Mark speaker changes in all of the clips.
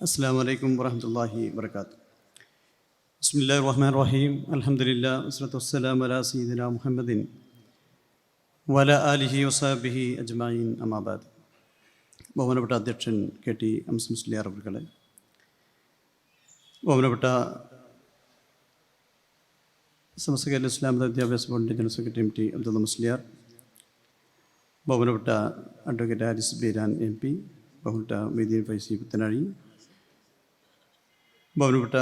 Speaker 1: അസ്സലാമു അലൈക്കും വറഹ്മത്തുള്ളാഹി വബറകാതുഹു. ബിസ്മില്ലാഹിർ റഹ്മാനിർ റഹീം. അൽഹംദുലില്ലാഹി വസ്സലാത്തു വസ്സലാമു അലാ സയ്യിദിനാ മുഹമ്മദിൻ വഅലാ ആലിഹി വസഹ്ബിഹി അജ്മഈൻ. അമ്മാ ബഅദ്. ബഹുമാനപ്പെട്ട അധ്യക്ഷൻ KT എംഎസ് മുസ്ലിയാർ അവർകളെ, ബഹുമാനപ്പെട്ട സമസ്ത കേരള ഇസ്ലാമിക വിദ്യാഭ്യാസ ബോർഡിൻ്റെ general secretary MT Abdulla Musliyar, ബഹുമാനപ്പെട്ട അഡ്വക്കേറ്റ് ഹാരിസ് ബീരാൻ MP, ബഹുമാനപ്പെട്ട മൊയ്തീൻ ഫൈസി പുത്തനാഴി, ബഹുമാനപ്പെട്ട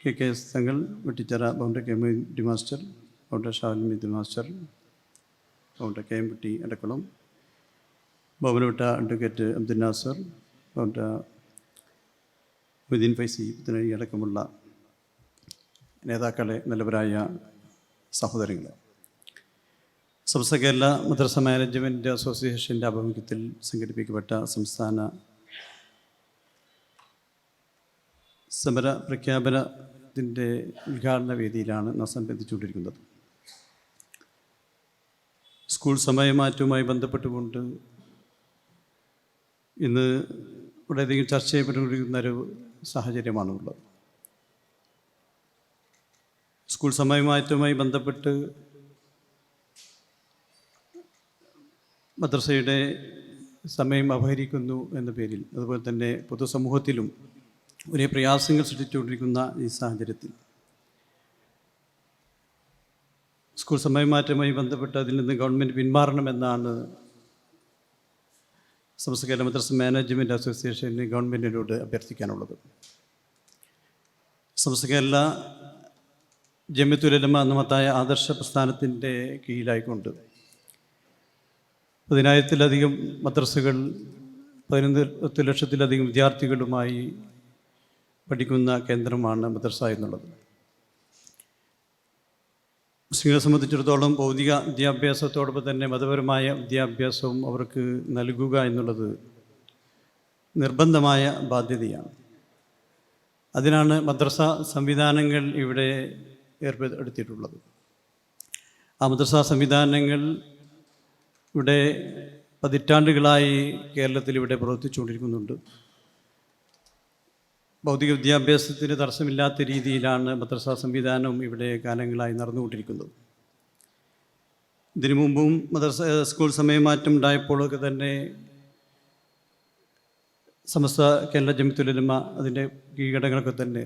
Speaker 1: KK തങ്ങൾ വെട്ടിച്ചിറ, ബഹുമാനപ്പെട്ട KM മാസ്റ്റർ, ബഹുമാനപ്പെട്ട ഷാഹുൽ മാസ്റ്റർ, ബഹുമാനപ്പെട്ട KM കുട്ടി അടക്കുളം, ബഹുമാനപ്പെട്ട അഡ്വക്കേറ്റ് അബ്ദുൽ നാസർ, ബഹുമാനപ്പെട്ട മൊയ്തീൻ ഫൈസി പുത്തനാഴി അടക്കമുള്ള നേതാക്കളെ, നല്ലവരായ സഹോദരങ്ങളെ, സമസ്ത കേരള മദ്രസ മാനേജ്മെൻറ്റ് അസോസിയേഷൻ്റെ ആഭിമുഖ്യത്തിൽ സംഘടിപ്പിക്കപ്പെട്ട സംസ്ഥാന സമര പ്രഖ്യാപനത്തിൻ്റെ ഉദ്ഘാടന വേദിയിലാണ് നാം സംബന്ധിച്ചുകൊണ്ടിരിക്കുന്നത്. സ്കൂൾ സമയമാറ്റവുമായി ബന്ധപ്പെട്ടുകൊണ്ട് ഇന്ന് വളരെയധികം ചർച്ച ചെയ്യപ്പെട്ടുകൊണ്ടിരിക്കുന്നൊരു സാഹചര്യമാണുള്ളത്. സ്കൂൾ സമയമാറ്റവുമായി ബന്ധപ്പെട്ട് മദ്രസയുടെ സമയം അപഹരിക്കുന്നു എന്ന പേരിൽ, അതുപോലെ തന്നെ പൊതുസമൂഹത്തിലും ഒരേ പ്രയാസങ്ങൾ സൃഷ്ടിച്ചുകൊണ്ടിരിക്കുന്ന ഈ സാഹചര്യത്തിൽ സ്കൂൾ സമയമാറ്റവുമായി ബന്ധപ്പെട്ട് അതിൽ നിന്ന് ഗവൺമെൻറ് പിന്മാറണമെന്നാണ് സമസ്ത കേരള മദ്രസ മാനേജ്മെൻറ്റ് അസോസിയേഷന് ഗവൺമെൻറ്റിനോട് അഭ്യർത്ഥിക്കാനുള്ളത്. സമസ്ത കേരള ജമിയത്തുൽ ഉലമ എന്ന മഹത്തായ ആദർശ പ്രസ്ഥാനത്തിൻ്റെ കീഴിലായിക്കൊണ്ട് 10,000-ത്തിലധികം മദ്രസകൾ, 11 ലക്ഷത്തിലധികം വിദ്യാർത്ഥികളുമായി പഠിക്കുന്ന കേന്ദ്രമാണ് മദ്രസ എന്നുള്ളത്. മുസ്ലിങ്ങളെ സംബന്ധിച്ചിടത്തോളം ഭൗതിക വിദ്യാഭ്യാസത്തോടൊപ്പം തന്നെ മതപരമായ വിദ്യാഭ്യാസവും അവർക്ക് നൽകുക എന്നുള്ളത് നിർബന്ധമായ ബാധ്യതയാണ്. അതിനാണ് മദ്രസ സംവിധാനങ്ങൾ ഇവിടെ ഏർപ്പെടുത്തിയിട്ടുള്ളത്. ആ മദ്രസ സംവിധാനങ്ങൾ ഇവിടെ പതിറ്റാണ്ടുകളായി കേരളത്തിൽ ഇവിടെ പ്രവർത്തിച്ചുകൊണ്ടിരിക്കുന്നുണ്ട്. ഭൗതിക വിദ്യാഭ്യാസത്തിന് തടസ്സമില്ലാത്ത രീതിയിലാണ് മദ്രസ സംവിധാനം ഇവിടെ കാലങ്ങളായി നടന്നുകൊണ്ടിരിക്കുന്നത്. ഇതിനു മുമ്പും സ്കൂൾ സമയമാറ്റം ഉണ്ടായപ്പോഴൊക്കെ തന്നെ സമസ്ത കേരള ജമിയത്തുൽ ഉലമ അതിൻ്റെ കീഴ്ഘടകങ്ങളൊക്കെ തന്നെ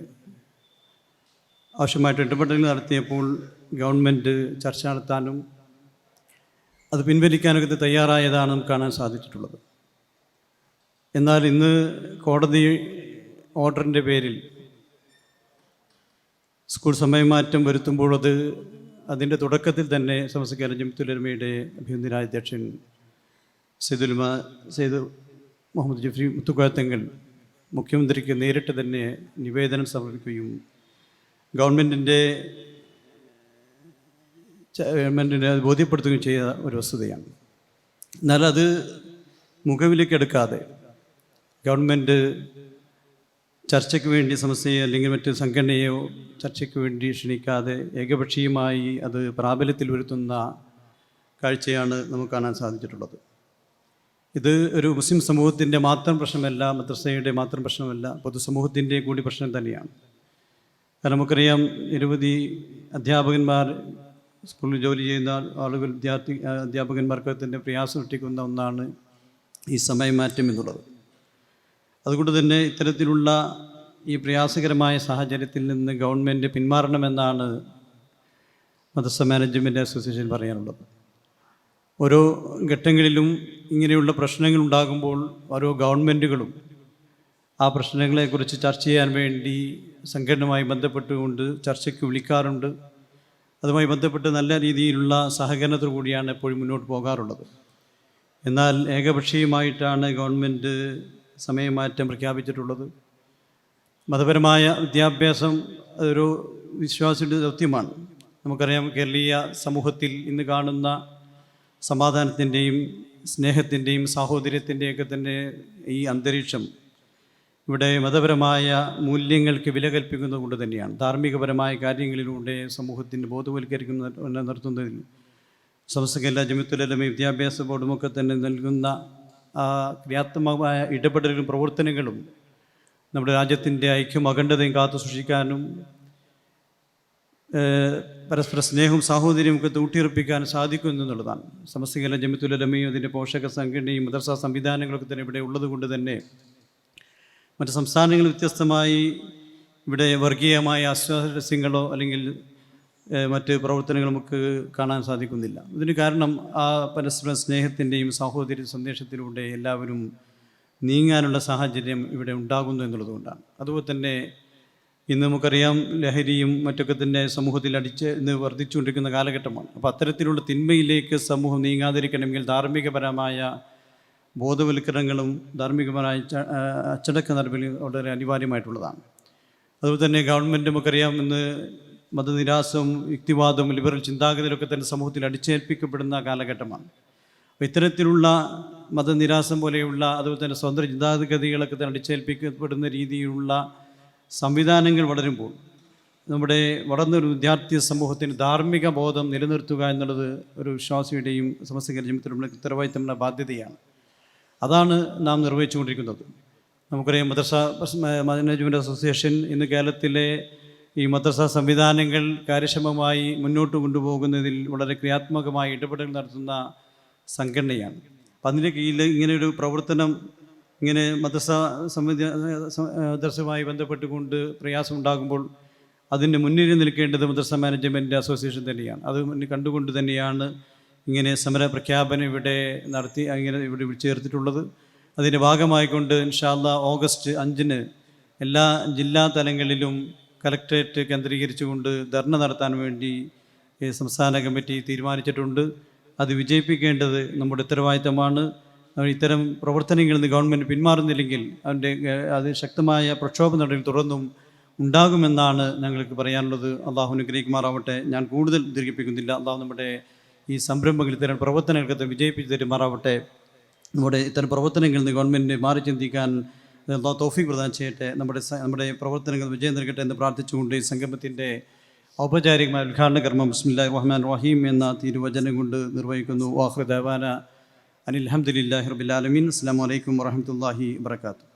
Speaker 1: ആവശ്യമായിട്ട് ഇടപെടലുകൾ നടത്തിയപ്പോൾ ഗവൺമെൻറ് ചർച്ച നടത്താനും അത് പിൻവലിക്കാനൊക്കെ തയ്യാറായതാണ് നമുക്ക് കാണാൻ സാധിച്ചിട്ടുള്ളത്. എന്നാൽ ഇന്ന് കോടതി ഓർഡറിൻ്റെ പേരിൽ സ്കൂൾ സമയമാറ്റം വരുത്തുമ്പോൾ അതിൻ്റെ തുടക്കത്തിൽ തന്നെ സമസ്ത കേരള ജമിയത്തുൽ ഉലമയുടെ അഭിനന്ദനായ അധ്യക്ഷൻ സയ്യിദ് മുഹമ്മദ് ജിഫ്രി മുത്തുക്കോയ മുഖ്യമന്ത്രിക്ക് നേരിട്ട് തന്നെ നിവേദനം സമർപ്പിക്കുകയും ഗവൺമെൻറ്റിനെ ബോധ്യപ്പെടുത്തുകയും ചെയ്ത ഒരു വസ്തുതയാണ്. എന്നാൽ അത് മുഖവിലേക്കെടുക്കാതെ ഗവൺമെൻറ് ചർച്ചയ്ക്ക് വേണ്ടി സമസ്തയോ അല്ലെങ്കിൽ മറ്റ് സംഘടനയോ ചർച്ചയ്ക്ക് വേണ്ടി ക്ഷണിക്കാതെ ഏകപക്ഷീയമായി അത് പ്രാബല്യത്തിൽ വരുത്തുന്ന കാഴ്ചയാണ് നമുക്ക് കാണാൻ സാധിച്ചിട്ടുള്ളത്. ഇത് ഒരു മുസ്ലിം സമൂഹത്തിൻ്റെ മാത്രം പ്രശ്നമല്ല, മദ്രസയുടെ മാത്രം പ്രശ്നമല്ല, പൊതുസമൂഹത്തിൻ്റെ കൂടി പ്രശ്നം തന്നെയാണ്. കാരണം നമുക്കറിയാം, നിരവധി അധ്യാപകന്മാർ, സ്കൂളിൽ ജോലി ചെയ്യുന്ന ആളുകൾ, അധ്യാപകന്മാർക്ക് തന്നെ പ്രയാസം സൃഷ്ടിക്കുന്ന ഒന്നാണ് ഈ സമയമാറ്റം എന്നുള്ളത്. അതുകൊണ്ട് തന്നെ ഇത്തരത്തിലുള്ള ഈ പ്രയാസകരമായ സാഹചര്യത്തിൽ നിന്ന് ഗവൺമെൻറ് പിന്മാറണമെന്നാണ് മദ്രസ മാനേജ്മെൻറ്റ് അസോസിയേഷൻ പറയാനുള്ളത്. ഓരോ ഘട്ടങ്ങളിലും ഇങ്ങനെയുള്ള പ്രശ്നങ്ങൾ ഉണ്ടാകുമ്പോൾ ഓരോ ഗവൺമെൻറ്റുകളും ആ പ്രശ്നങ്ങളെക്കുറിച്ച് ചർച്ച ചെയ്യാൻ വേണ്ടി സംഘടനയുമായി ബന്ധപ്പെട്ടുകൊണ്ട് ചർച്ചയ്ക്ക് വിളിക്കാറുണ്ട്. അതുമായി ബന്ധപ്പെട്ട് നല്ല രീതിയിലുള്ള സഹകരണത്തോടു കൂടിയാണ് എപ്പോഴും മുന്നോട്ട് പോകാറുള്ളത്. എന്നാൽ ഏകപക്ഷീയമായിട്ടാണ് ഗവൺമെൻറ് സമയമാറ്റം പ്രഖ്യാപിച്ചിട്ടുള്ളത്. മതപരമായ വിദ്യാഭ്യാസം അതൊരു വിശ്വാസിയുടെ ദൗത്യമാണ്. നമുക്കറിയാം, കേരളീയ സമൂഹത്തിൽ ഇന്ന് കാണുന്ന സമാധാനത്തിൻ്റെയും സ്നേഹത്തിൻ്റെയും സാഹോദര്യത്തിൻ്റെയൊക്കെ തന്നെ ഈ അന്തരീക്ഷം ഇവിടെ മതപരമായ മൂല്യങ്ങൾക്ക് വില കൽപ്പിക്കുന്നത് കൊണ്ട് തന്നെയാണ്. ധാർമ്മികപരമായ കാര്യങ്ങളിലൂടെ സമൂഹത്തിൻ്റെ ബോധവൽക്കരിക്കുന്ന നടത്തുന്നതിൽ സമസ്ത കേരള ജമിയത്തുൽ ഉലമ വിദ്യാഭ്യാസ ബോർഡുമൊക്കെ തന്നെ നൽകുന്ന ആ ക്രിയാത്മകമായ ഇടപെടലും പ്രവർത്തനങ്ങളും നമ്മുടെ രാജ്യത്തിൻ്റെ ഐക്യം അഖണ്ഡതയും കാത്തു സൂക്ഷിക്കാനും പരസ്പര സ്നേഹവും സാഹോദര്യവും ഒക്കെ ഊട്ടിയുറപ്പിക്കാൻ സാധിക്കുന്നു എന്നുള്ളതാണ്. സമസ്ത കേരള ജമിയത്തുൽ ഉലമയും അതിൻ്റെ പോഷക സംഘടനയും മദ്രസ സംവിധാനങ്ങളൊക്കെ തന്നെ ഇവിടെ ഉള്ളത് കൊണ്ട് തന്നെ മറ്റ് സംസ്ഥാനങ്ങളിൽ വ്യത്യസ്തമായി ഇവിടെ വർഗീയമായ അസ്വാരസ്യങ്ങളോ അല്ലെങ്കിൽ മറ്റ് പ്രവർത്തനങ്ങൾ നമുക്ക് കാണാൻ സാധിക്കുന്നില്ല. ഇതിന് കാരണം ആ പരസ്പര സ്നേഹത്തിൻ്റെയും സാഹോദര്യ സന്ദേശത്തിലൂടെ എല്ലാവരും നീങ്ങാനുള്ള സാഹചര്യം ഇവിടെ ഉണ്ടാകുന്നു എന്നുള്ളതുകൊണ്ടാണ്. അതുപോലെ തന്നെ ഇന്ന് നമുക്കറിയാം ലഹരിയും മറ്റൊക്കെ തന്നെ സമൂഹത്തിൽ ഇന്ന് വർദ്ധിച്ചുകൊണ്ടിരിക്കുന്ന കാലഘട്ടമാണ്. അപ്പോൾ അത്തരത്തിലുള്ള തിന്മയിലേക്ക് സമൂഹം നീങ്ങാതിരിക്കണമെങ്കിൽ ധാർമ്മികപരമായ ബോധവൽക്കരണങ്ങളും ധാർമ്മികപരമായ അച്ചടക്ക നടപടികളും വളരെ അനിവാര്യമായിട്ടുള്ളതാണ്. അതുപോലെ തന്നെ ഗവൺമെൻറ് നമുക്കറിയാം ഇന്ന് മതനിരാസവും യുക്തിവാദവും ലിബറൽ ചിന്താഗതിയിലൊക്കെ തന്നെ സമൂഹത്തിൽ അടിച്ചേൽപ്പിക്കപ്പെടുന്ന കാലഘട്ടമാണ്. അപ്പോൾ ഇത്തരത്തിലുള്ള മതനിരാസം പോലെയുള്ള അതുപോലെ തന്നെ സ്വതന്ത്ര ചിന്താഗതികളൊക്കെ തന്നെ അടിച്ചേൽപ്പിക്കപ്പെടുന്ന രീതിയിലുള്ള സംവിധാനങ്ങൾ വളരുമ്പോൾ നമ്മുടെ വളർന്നൊരു വിദ്യാർത്ഥി സമൂഹത്തിന് ധാർമ്മിക ബോധം നിലനിർത്തുക എന്നുള്ളത് ഒരു വിശ്വാസിയുടെയും സമസ്ത കേരള ജമിയത്തുൽ ഉത്തരവാദിത്തമുള്ള ബാധ്യതയാണ്. അതാണ് നാം നിർവഹിച്ചുകൊണ്ടിരിക്കുന്നത്. നമുക്കറിയാം മദ്രസ മാനേജ്മെൻറ്റ് അസോസിയേഷൻ ഇന്ന് കേരളത്തിലെ ഈ മദ്രസ സംവിധാനങ്ങൾ കാര്യക്ഷമമായി മുന്നോട്ട് കൊണ്ടുപോകുന്നതിൽ വളരെ ക്രിയാത്മകമായി ഇടപെടൽ നടത്തുന്ന സംഘടനയാണ്. അപ്പം അതിൻ്റെ കീഴിൽ ഇങ്ങനെയൊരു പ്രവർത്തനം ഇങ്ങനെ മദ്രസയുമായി ബന്ധപ്പെട്ടുകൊണ്ട് പ്രയാസമുണ്ടാകുമ്പോൾ അതിൻ്റെ മുന്നിൽ നിൽക്കേണ്ടത് മദ്രസ മാനേജ്മെൻറ്റ് അസോസിയേഷൻ തന്നെയാണ്. അത് കണ്ടുകൊണ്ട് തന്നെയാണ് ഇങ്ങനെ സമര പ്രഖ്യാപനം ഇവിടെ നടത്തി ഇവിടെ ചേർത്തിട്ടുള്ളത്. അതിൻ്റെ ഭാഗമായിക്കൊണ്ട് ഇൻഷാ അല്ലാഹ് ഓഗസ്റ്റ് 5 എല്ലാ ജില്ലാ തലങ്ങളിലും കലക്ട്രേറ്റ് കേന്ദ്രീകരിച്ചുകൊണ്ട് ധർണ നടത്താൻ വേണ്ടി സംസ്ഥാന കമ്മിറ്റി തീരുമാനിച്ചിട്ടുണ്ട്. അത് വിജയിപ്പിക്കേണ്ടത് നമ്മുടെ ഉത്തരവാദിത്തമാണ്. ഇത്തരം പ്രവർത്തനങ്ങളിൽ നിന്ന് ഗവൺമെൻറ് പിന്മാറുന്നില്ലെങ്കിൽ അത് ശക്തമായ പ്രക്ഷോഭ നടപടി തുടർന്നും ഉണ്ടാകുമെന്നാണ് ഞങ്ങൾക്ക് പറയാനുള്ളത്. അള്ളാഹു അനുഗ്രഹിക്കുമാറാവട്ടെ. ഞാൻ കൂടുതൽ ദീർഘിപ്പിക്കുന്നില്ല. അള്ളാഹു നമ്മുടെ ഈ സംരംഭങ്ങൾ ഇത്തരം പ്രവർത്തനങ്ങൾക്ക് വിജയിപ്പിച്ച് തരുമാറാവട്ടെ. നമ്മുടെ ഇത്തരം പ്രവർത്തനങ്ങളിൽ നിന്ന് ഗവൺമെൻറ് മാറി ചിന്തിക്കാൻ അള്ളാഹു തൗഫീഖ് പ്രദാനം ചെയ്യട്ടെ. നമ്മുടെ പ്രവർത്തനങ്ങൾ വിജയം നൽകട്ടെ എന്ന് പ്രാർത്ഥിച്ചുകൊണ്ട് ഈ സംഗമത്തിൻ്റെ ഔപചാരികമായ ഉദ്ഘാടന കർമ്മം ബിസ്മില്ലാഹിർ റഹ്മാനിർ റഹീം എന്ന തിരുവചനം കൊണ്ട് നിർവഹിക്കുന്നു. വാഖിറു ദഅവാന അനിൽ ഹംദുലില്ലാഹി റബ്ബിൽ ആലമീൻ. അസ്സലാമു അലൈക്കും വറഹ്മത്തുള്ളാഹി വബറകാതുഹു.